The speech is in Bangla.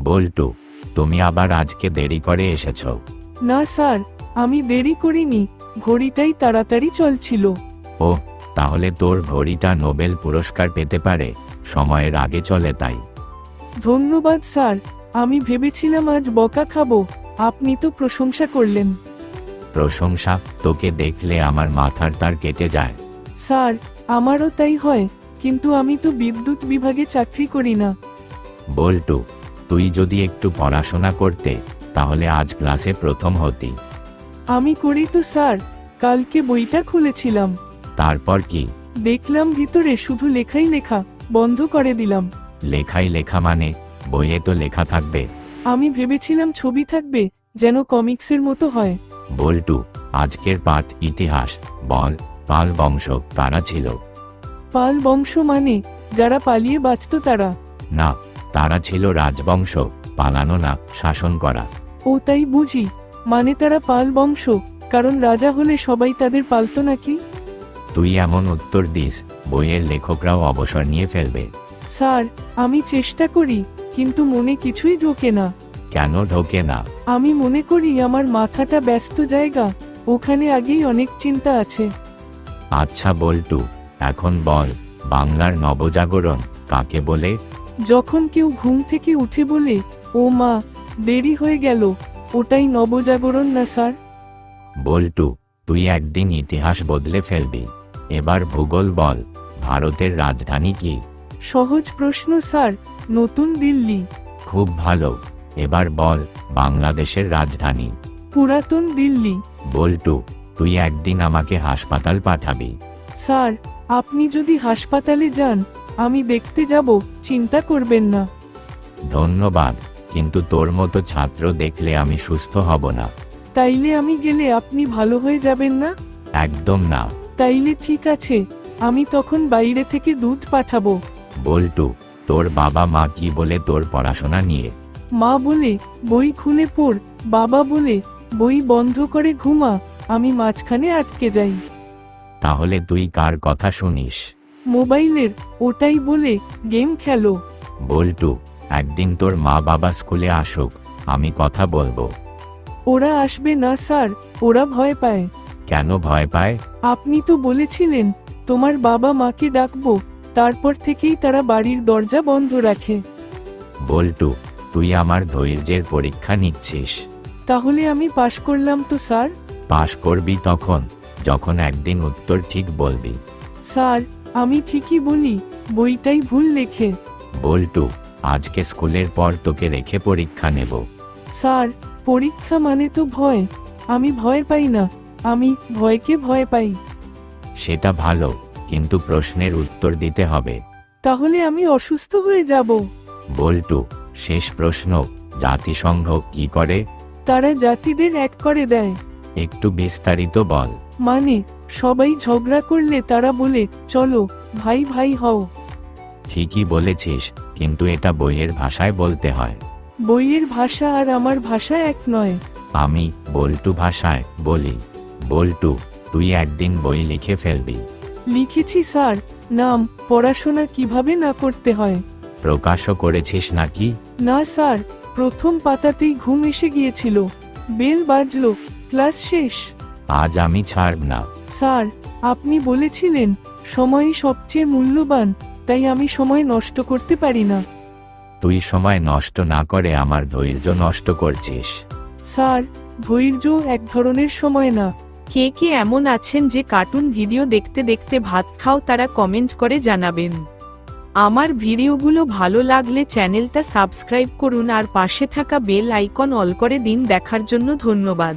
বল্টু, তুমি আবার আজকে দেরি করে এসেছো? না স্যার, আমি দেরি করিনি, ঘড়িটাই তাড়াতাড়ি চলছিল। ও, তাহলে তোর ঘড়িটা নোবেল পুরস্কার পেতে পারে, সময়ের আগে চলে তাই। ধন্যবাদ স্যার, আমি ভেবেছিলাম আজ বকা খাবো, আপনি তো প্রশংসা করলেন। প্রশংসা? তোকে দেখলে আমার মাথার তার কেটে যায়। স্যার, আমারও তাই হয়, কিন্তু আমি তো বিদ্যুৎ বিভাগে চাকরি করি না। বল্টু, তুই যদি একটু পড়াশোনা করতে, তাহলে আজ ক্লাসে প্রথম হতি। আমি করি তো স্যার, কালকে বইটা খুলেছিলাম, তারপর কি? দেখলাম ভিতরে শুধু লেখাই লেখা, বন্ধ করে দিলাম। লেখাই লেখা মানে? বইয়ে তো লেখা থাকবে। আমি ভেবেছিলাম ছবি থাকবে, যেন কমিক্সের মতো হয়। বল্টু, আজকের পাঠ ইতিহাস। বল, পাল বংশ কারা ছিল? পাল বংশ মানে যারা পালিয়ে বাঁচত তারা। না, তারা ছিল রাজবংশ, পালানো না, শাসন করা। ও তাই বুঝি, মানে তারা পাল বংশ, কারণ রাজা হলে সবাই তাদের পালতো নাকি? তুই এমন উত্তর দিস, বইয়ের লেখকরাও অবসর নিয়ে ফেলবে। স্যার, আমি চেষ্টা করি, কিন্তু মনে কিছুই ঢোকে না। কেন ঢোকে না? আমি মনে করি আমার মাথাটা ব্যস্ত জায়গা, ওখানে আগেই অনেক চিন্তা আছে। আচ্ছা বল্টু, এখন বল, বাংলার নবজাগরণ কাকে বলে? যখন কেউ ঘুম থেকে উঠে বলে, ও মা, দেরি হয়ে গেল, ওটাই নবজাগরণ না স্যার? বল্টু, তুই একদিন ইতিহাস বদলে ফেলবি। এবার ভূগোল বল, ভারতের রাজধানী কি? সহজ প্রশ্ন স্যার, নতুন দিল্লি। খুব ভালো। এবার বল, বাংলাদেশের রাজধানী? পুরাতন দিল্লি। বল্টু, তুই একদিন আমাকে হাসপাতাল পাঠাবি। স্যার, আপনি যদি হাসপাতালে যান, আমি দেখতে যাব, চিন্তা করবেন না। ধন্যবাদ, কিন্তু তোর মতো ছাত্র দেখলে আমি সুস্থ হব না। তাইলে আমি গেলে আপনি ভালো হয়ে যাবেন না? একদম না। তাইলে ঠিক আছে, আমি তখন বাইরে থেকে দুধ পাঠাবো। বল্টু, তোর বাবা মা কি বলে তোর পড়াশোনা নিয়ে? মা বলে, বই খুলে পড়, বাবা বলে, বই বন্ধ করে ঘুমা, আমি মাঝখানে আটকে যাই। তাহলে তুই কার কথা শুনিস? মোবাইলের, ওটাই বলে, গেম খেলো। বল্টু, একদিন তোর মা বাবা স্কুলে আসুক, আমি কথা বলবো। ওরা আসবে না স্যার, ওরা ভয় পায়। কেন ভয় পায়? আপনি তো বলেছিলেন, তোমার বাবা মাকে ডাকবো, তারপর থেকেই তারা বাড়ির দরজা বন্ধ রাখে। বল্টু, তুই আমার ধৈর্যের পরীক্ষা নিচ্ছিস। তাহলে আমি পাশ করলাম তো স্যার? পাশ করবি তখন, যখন একদিন উত্তর ঠিক বলবি। স্যার, আমি ঠিকই বলি, বইটাই ভুল লেখে। বল্টু, আজকে স্কুলের পর তোকে রেখে পরীক্ষা নেব। স্যার, পরীক্ষা মানে তো ভয়, আমি ভয় পাই না, আমি ভয়কে ভয় পাই। সেটা ভালো, কিন্তু প্রশ্নের উত্তর দিতে হবে। তাহলে আমি অসুস্থ হয়ে যাব। বল্টু, শেষ প্রশ্ন, জাতিসংঘ কি করে? তারা জাতিদের এক করে দেয়। একটু বিস্তারিত বল। মানে, সবাই ঝগড়া করলে তারা বলে, চলো, ভাই ভাই হও। ঠিকই বলেছিস, কিন্তু এটা বইয়ের ভাষায় বলতে হয়। বইয়ের ভাষা আর আমার ভাষা এক নয়। আমি বল্টু ভাষায় বলি। বল্টু, তুই একদিন বই লিখে ফেলবি। লিখেছি স্যার, নাম, পড়াশোনা কিভাবে না করতে হয়। প্রকাশও করেছিস নাকি? না স্যার, প্রথম পাতাতেই ঘুম এসে গিয়েছিল, বেল বাজলো, ক্লাস শেষ। আজ আমি ছাড়ব না। স্যার, আপনি বলেছিলেন, সময়ই সবচেয়ে মূল্যবান, তাই আমি সময় নষ্ট করতে পারি না। তুই সময় নষ্ট না করে আমার ধৈর্য নষ্ট করছিস। স্যার, ধৈর্য এক ধরনের সময় না। কে কে এমন আছেন যে কার্টুন ভিডিও দেখতে দেখতে ভাত খাও, তারা কমেন্ট করে জানাবেন। আমার ভিডিওগুলো ভালো লাগলে চ্যানেলটা সাবস্ক্রাইব করুন আর পাশে থাকা বেল আইকন অল করে দিন। দেখার জন্য ধন্যবাদ।